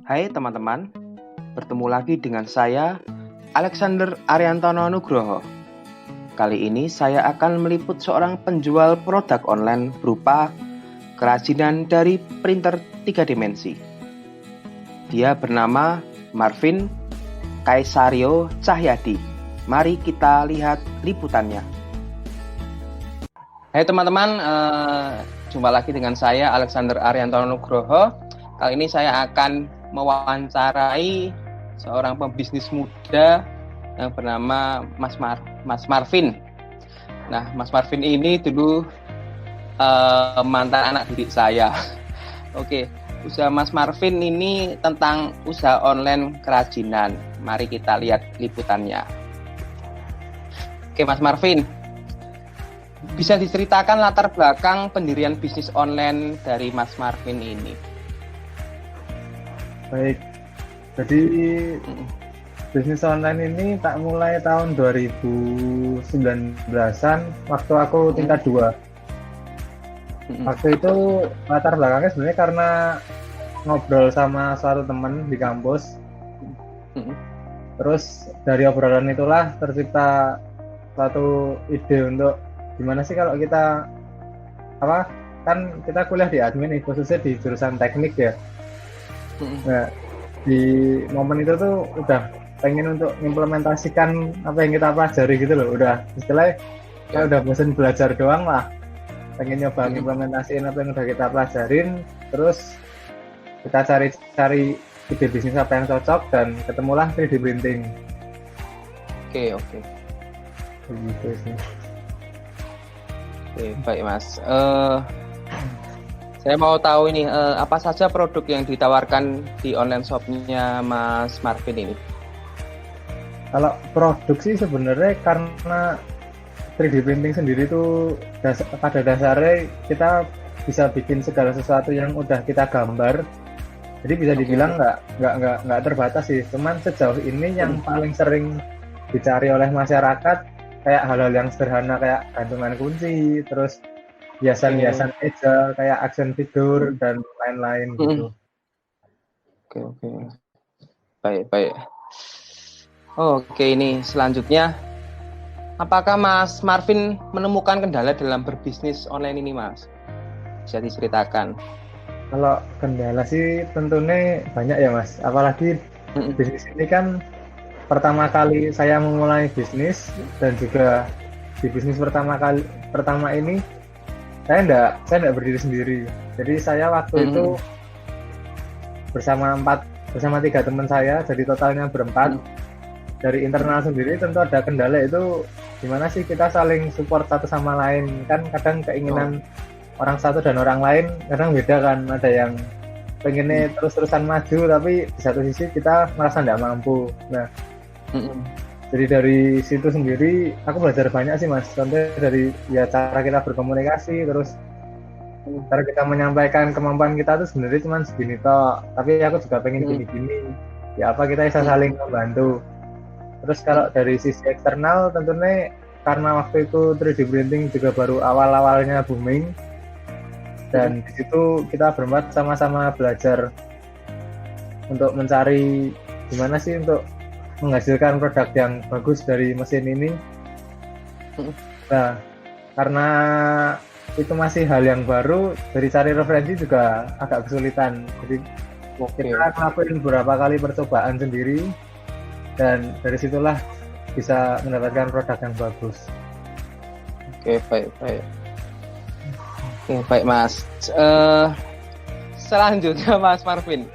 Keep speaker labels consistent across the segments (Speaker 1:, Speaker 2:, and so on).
Speaker 1: Hai teman-teman, bertemu lagi dengan saya, Alexander Ariantono Nugroho. Kali ini saya akan meliput seorang penjual produk online berupa kerajinan dari printer 3 dimensi. Dia bernama Marvin Kaisario Cahyadi. Mari kita lihat liputannya. Hai teman-teman, jumpa lagi dengan saya, Alexander Ariantono Nugroho. Kali ini saya akan mewawancarai seorang pebisnis muda yang bernama Mas Marvin. Nah, Mas Marvin ini dulu mantan anak didik saya. Oke, usaha Mas Marvin ini tentang usaha online kerajinan. Mari kita lihat liputannya. Oke, Mas Marvin, bisa diceritakan latar belakang pendirian bisnis online dari Mas Marvin ini?
Speaker 2: Baik, jadi bisnis online ini tak mulai tahun 2019-an waktu aku tingkat 2. Waktu itu latar belakangnya sebenarnya karena ngobrol sama suatu teman di kampus. Terus dari obrolan itulah tercipta suatu ide untuk gimana sih kalau kita kan kita kuliah di admin nih, khususnya di jurusan teknik ya. Nah, di momen itu tuh udah pengen untuk implementasikan apa yang kita pelajari gitu loh. Udah istilahnya kita udah bosan belajar doang lah, pengen nyoba implementasiin apa yang udah kita pelajarin. Terus kita cari ide bisnis apa yang cocok dan ketemulah 3D printing.
Speaker 1: Oke.
Speaker 2: Begitu sih.
Speaker 1: Oke, baik Mas. Saya mau tahu ini apa saja produk yang ditawarkan di online shop-nya Mas Marvin ini?
Speaker 2: Kalau produk sih sebenarnya karena 3D printing sendiri itu pada dasarnya kita bisa bikin segala sesuatu yang udah kita gambar. Jadi bisa dibilang nggak terbatas sih. Cuman sejauh ini yang paling sering dicari oleh masyarakat kayak hal-hal yang sederhana kayak gantungan kunci, terus hiasan-hiasan meja kayak action figure dan lain-lain gitu.
Speaker 1: Oke. Baik. Oke, ini selanjutnya, apakah Mas Marvin menemukan kendala dalam berbisnis online ini, Mas? Bisa diceritakan?
Speaker 2: Kalau kendala sih tentunya banyak ya, Mas. Apalagi bisnis ini kan pertama kali saya memulai bisnis, dan juga di bisnis pertama ini saya enggak berdiri sendiri. Jadi saya waktu itu bersama 3 teman saya, jadi totalnya berempat. Dari internal sendiri tentu ada kendala, itu gimana sih kita saling support satu sama lain. Kan kadang keinginan orang satu dan orang lain kadang beda kan. Ada yang pengennya terus-terusan maju, tapi di satu sisi kita merasa enggak mampu. Nah, jadi dari situ sendiri aku belajar banyak sih, Mas. Contohnya dari cara kita berkomunikasi, terus cara kita menyampaikan kemampuan kita tuh sebenarnya cuma segini toh, tapi aku juga pengen gini-gini. Ya apa kita bisa saling membantu. Terus kalau dari sisi eksternal tentunya karena waktu itu 3D printing juga baru awal-awalnya booming, dan di situ kita berempat sama-sama belajar untuk mencari gimana sih untuk menghasilkan produk yang bagus dari mesin ini. Nah, karena itu masih hal yang baru, dari cari referensi juga agak kesulitan. Jadi kita ngelakuin beberapa kali percobaan sendiri, dan dari situlah bisa mendapatkan produk yang bagus.
Speaker 1: Oke, baik Mas. Selanjutnya Mas Marvin,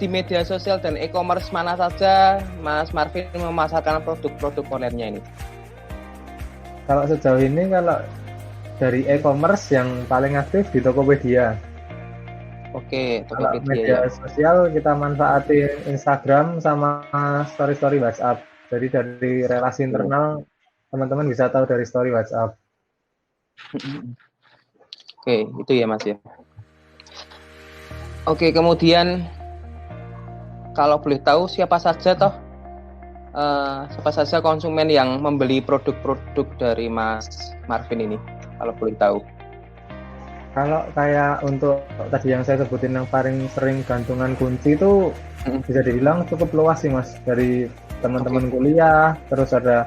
Speaker 1: di media sosial dan e-commerce mana saja Mas Marvin memasarkan produk-produk online-nya ini?
Speaker 2: Kalau sejauh ini, kalau dari e-commerce yang paling aktif di Tokopedia.
Speaker 1: Oke,
Speaker 2: Tokopedia. Kalau media sosial kita manfaatin Instagram sama story WhatsApp. Jadi dari relasi internal teman-teman bisa tahu dari story WhatsApp.
Speaker 1: Oke, itu ya Mas ya. Oke, kemudian kalau boleh tahu siapa saja konsumen yang membeli produk-produk dari Mas Marvin ini, kalau boleh tahu?
Speaker 2: Kalau kayak untuk tadi yang saya sebutin yang paling sering gantungan kunci itu bisa dibilang cukup luas sih Mas, dari teman-teman kuliah, terus ada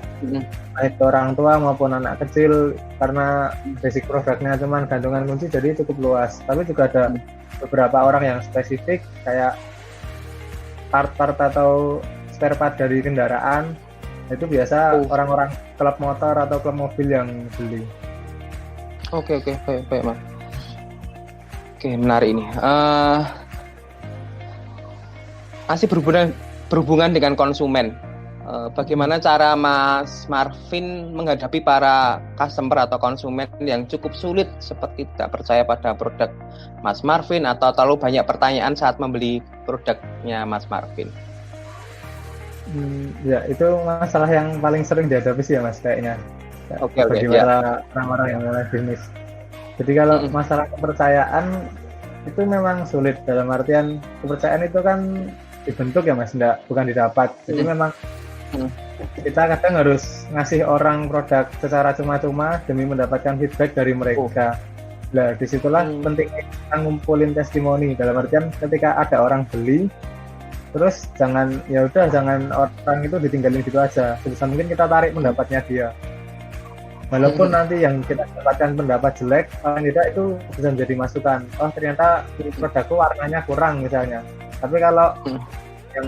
Speaker 2: baik orang tua maupun anak kecil, karena basic produknya cuma gantungan kunci jadi cukup luas. Tapi juga ada beberapa orang yang spesifik kayak part-part atau spare part dari kendaraan, itu biasa orang-orang klub motor atau klub mobil yang beli.
Speaker 1: Oke, baik Mas. Oke, menarik ini. Masih berhubungan dengan konsumen. Bagaimana cara Mas Marvin menghadapi para customer atau konsumen yang cukup sulit seperti tidak percaya pada produk Mas Marvin atau terlalu banyak pertanyaan saat membeli produknya Mas Marvin?
Speaker 2: Ya, itu masalah yang paling sering dihadapi sih ya Mas kayaknya.
Speaker 1: Oke,
Speaker 2: bagaimana orang-orang yang mulai bisnis. Jadi kalau masalah kepercayaan itu memang sulit, dalam artian kepercayaan itu kan dibentuk ya Mas, bukan didapat. Jadi memang kita kadang harus ngasih orang produk secara cuma-cuma demi mendapatkan feedback dari mereka. Nah, disitulah pentingnya kita ngumpulin testimoni, dalam artian ketika ada orang beli, terus jangan orang itu ditinggalin gitu aja. Sebisa mungkin kita tarik pendapatnya dia. Walaupun nanti yang kita dapatkan pendapat jelek, paling tidak itu bisa menjadi masukan. Oh, ternyata produkku warnanya kurang misalnya. Tapi kalau yang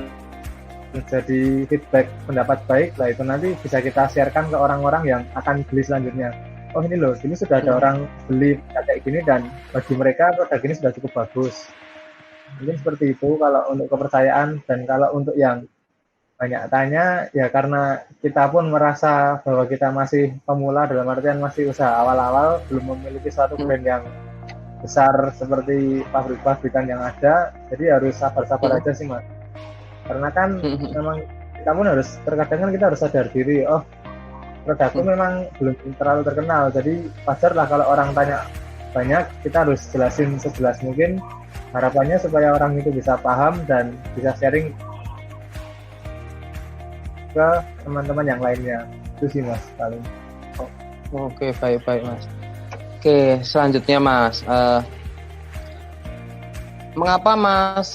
Speaker 2: menjadi feedback pendapat baik, lah itu nanti bisa kita sharekan ke orang-orang yang akan beli selanjutnya. Oh ini loh, ini sudah ada orang beli kayak gini dan bagi mereka produk ini sudah cukup bagus. Mungkin seperti itu kalau untuk kepercayaan. Dan kalau untuk yang banyak tanya, ya karena kita pun merasa bahwa kita masih pemula, dalam artian masih usaha awal-awal, belum memiliki suatu brand yang besar seperti pabrik-pabrikan yang ada, jadi harus sabar-sabar aja sih Mas. Karena kan memang kita pun harus, terkadang kan kita harus sadar diri, oh produkku memang belum terlalu terkenal, jadi wajar lah kalau orang tanya banyak, kita harus jelasin sejelas mungkin, harapannya supaya orang itu bisa paham dan bisa sharing ke teman-teman yang lainnya. Itu sih Mas paling.
Speaker 1: Oke, baik Mas. Oke, selanjutnya Mas, mengapa Mas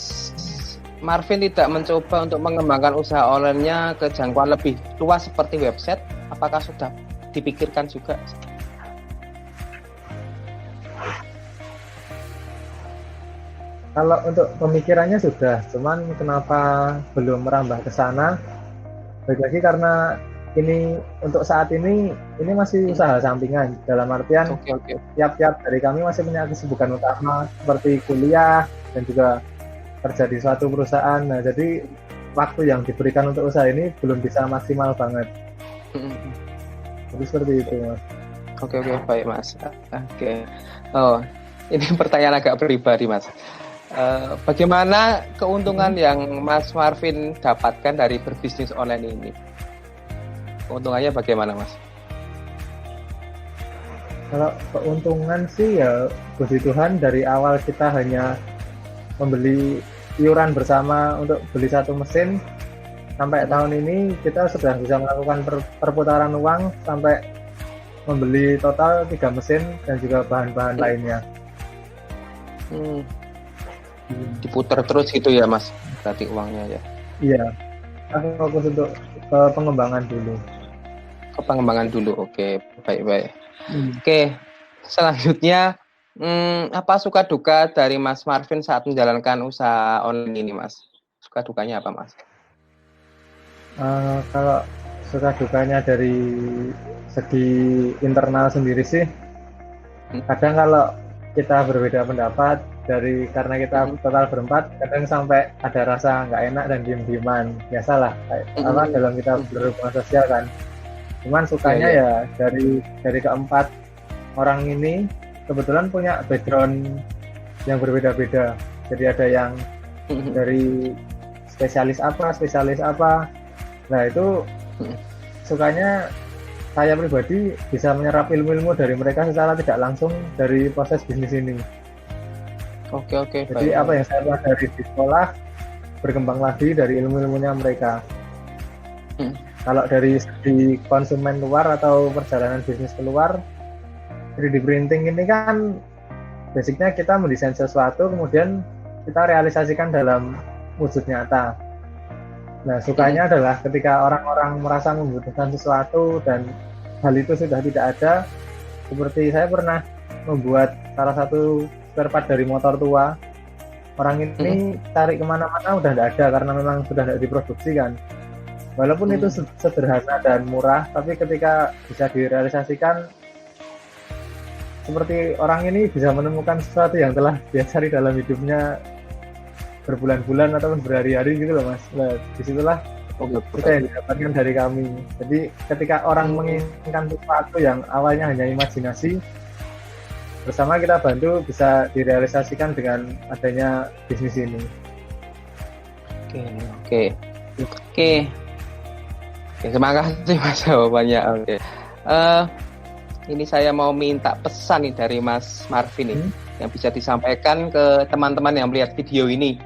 Speaker 1: Marvin tidak mencoba untuk mengembangkan usaha online-nya ke jangkauan lebih luas seperti website? Apakah sudah dipikirkan juga?
Speaker 2: Kalau untuk pemikirannya sudah, cuman kenapa belum merambah ke sana? Baik lagi karena ini untuk saat ini masih usaha sampingan, dalam artian tiap-tiap dari kami masih punya kesibukan utama seperti kuliah dan juga kerja di suatu perusahaan. Nah, jadi waktu yang diberikan untuk usaha ini belum bisa maksimal banget. Jadi seperti itu Mas.
Speaker 1: Oke, baik Mas. Oke. Oh, ini pertanyaan agak pribadi Mas. Bagaimana keuntungan yang Mas Marvin dapatkan dari berbisnis online ini? Keuntungannya bagaimana Mas?
Speaker 2: Kalau keuntungan sih ya puji Tuhan, dari awal kita hanya membeli iuran bersama untuk beli satu mesin, sampai tahun ini kita sudah bisa melakukan perputaran uang sampai membeli total 3 mesin dan juga bahan-bahan lainnya.
Speaker 1: Diputar terus gitu ya Mas, berarti uangnya ya?
Speaker 2: Iya, aku fokus untuk pengembangan dulu.
Speaker 1: Ke pengembangan dulu, oke, baik. Oke, selanjutnya apa suka duka dari Mas Marvin saat menjalankan usaha online ini Mas? Suka dukanya apa Mas?
Speaker 2: Kalau suka dukanya dari segi internal sendiri sih, kadang kalau kita berbeda pendapat, karena kita total berempat, kadang sampai ada rasa nggak enak dan diem-dieman, biasalah dalam kita berhubungan sosial kan. Cuman sukanya ya dari keempat orang ini kebetulan punya background yang berbeda-beda, jadi ada yang dari spesialis apa. Nah itu sukanya saya pribadi bisa menyerap ilmu-ilmu dari mereka secara tidak langsung dari proses bisnis ini.
Speaker 1: Oke.
Speaker 2: Jadi apa yang saya pelajari di sekolah berkembang lagi dari ilmu-ilmunya mereka. Kalau dari segi konsumen luar atau perjalanan bisnis keluar, 3D printing ini kan basicnya kita mendesain sesuatu kemudian kita realisasikan dalam wujud nyata. Nah, sukanya adalah ketika orang-orang merasa membutuhkan sesuatu dan hal itu sudah tidak ada. Seperti saya pernah membuat salah satu spare part dari motor tua. Orang ini cari kemana-mana udah tidak ada karena memang sudah tidak diproduksi kan. Walaupun itu sederhana dan murah, tapi ketika bisa direalisasikan, seperti orang ini bisa menemukan sesuatu yang telah dia cari dalam hidupnya berbulan-bulan ataupun berhari-hari gitu loh mas. Nah, disitulah kita yang didapatkan dari kami. Jadi ketika orang menginginkan sesuatu yang awalnya hanya imajinasi, bersama kita bantu bisa direalisasikan dengan adanya bisnis ini.
Speaker 1: Oke. Terima kasih mas jawabannya. Oke. Ini saya mau minta pesan nih dari Mas Marvin nih, yang bisa disampaikan ke teman-teman yang melihat video ini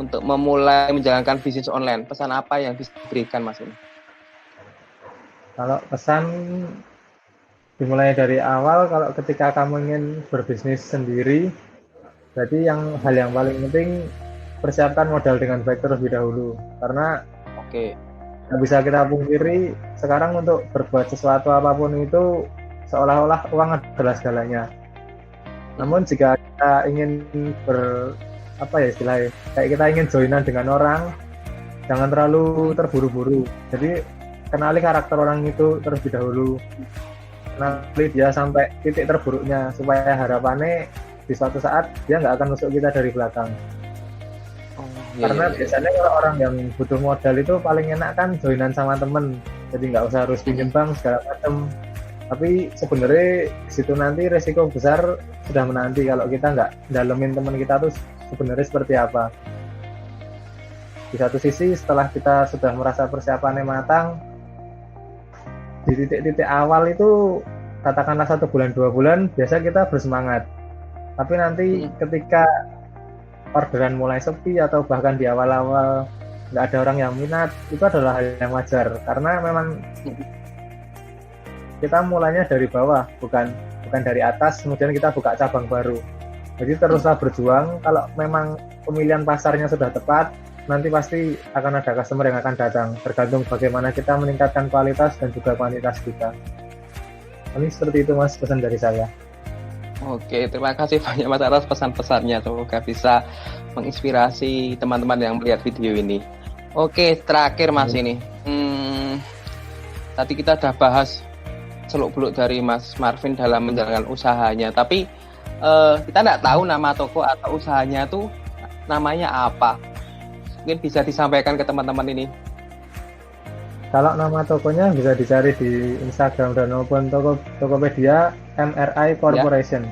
Speaker 1: untuk memulai menjalankan bisnis online. Pesan apa yang bisa diberikan mas ini?
Speaker 2: Kalau pesan dimulai dari awal, kalau ketika kamu ingin berbisnis sendiri, berarti hal yang paling penting persiapkan modal dengan baik terlebih dahulu. Karena nggak bisa kita pungkiri, sekarang untuk berbuat sesuatu apapun itu seolah-olah uang adalah segalanya. Namun jika kita ingin istilahnya, kayak kita ingin joinan dengan orang, jangan terlalu terburu-buru. Jadi kenali karakter orang itu terlebih dahulu. Kenali dia sampai titik terburuknya, supaya harapannya di suatu saat dia nggak akan nusuk kita dari belakang. Karena biasanya kalau orang yang butuh modal itu paling enak kan joinan sama temen, jadi nggak usah harus pinjam bank segala macam. Tapi sebenarnya di situ nanti resiko besar sudah menanti kalau kita nggak dalemin teman kita tuh sebenarnya seperti apa. Di satu sisi setelah kita sudah merasa persiapannya matang, di titik-titik awal itu katakanlah 1 bulan 2 bulan biasa kita bersemangat. Tapi nanti ketika orderan mulai sepi atau bahkan di awal-awal nggak ada orang yang minat, itu adalah hal yang wajar karena memang kita mulanya dari bawah, bukan dari atas kemudian kita buka cabang baru. Jadi teruslah berjuang. Kalau memang pemilihan pasarnya sudah tepat, nanti pasti akan ada customer yang akan datang, tergantung bagaimana kita meningkatkan kualitas dan juga kuantitas kita. Ini seperti itu mas pesan dari saya.
Speaker 1: Oke, terima kasih banyak mas atas pesan-pesannya, semoga bisa menginspirasi teman-teman yang melihat video ini. Oke, terakhir mas ini, tadi kita udah bahas seluk-beluk dari Mas Marvin dalam menjalankan usahanya, tapi kita nggak tahu nama toko atau usahanya tuh namanya apa. Mungkin bisa disampaikan ke teman-teman ini.
Speaker 2: Kalau nama tokonya bisa dicari di Instagram dan maupun Tokopedia MRI Corporation.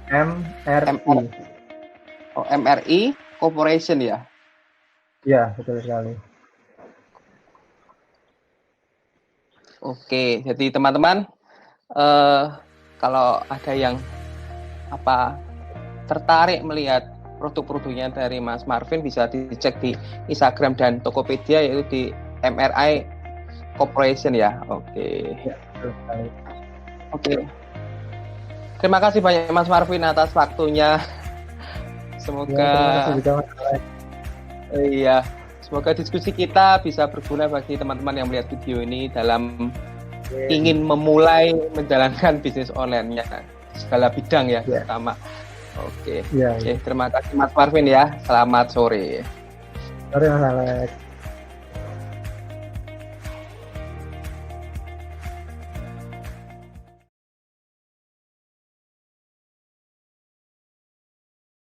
Speaker 2: MRI.
Speaker 1: Oh, MRI Corporation ya?
Speaker 2: Iya, betul sekali.
Speaker 1: Oke, jadi teman-teman, kalau ada yang tertarik melihat produk-produknya dari Mas Marvin, bisa dicek di Instagram dan Tokopedia, yaitu di MRI Corporation ya. Oke.
Speaker 2: Ya, betul sekali.
Speaker 1: Oke. Terima kasih banyak Mas Marvin atas waktunya. Semoga semoga diskusi kita bisa berguna bagi teman-teman yang melihat video ini dalam ingin memulai menjalankan bisnis online-nya segala bidang ya, pertama. Oke. Terima kasih Mas Marvin ya. Selamat sore.
Speaker 2: Sore Mas Alex.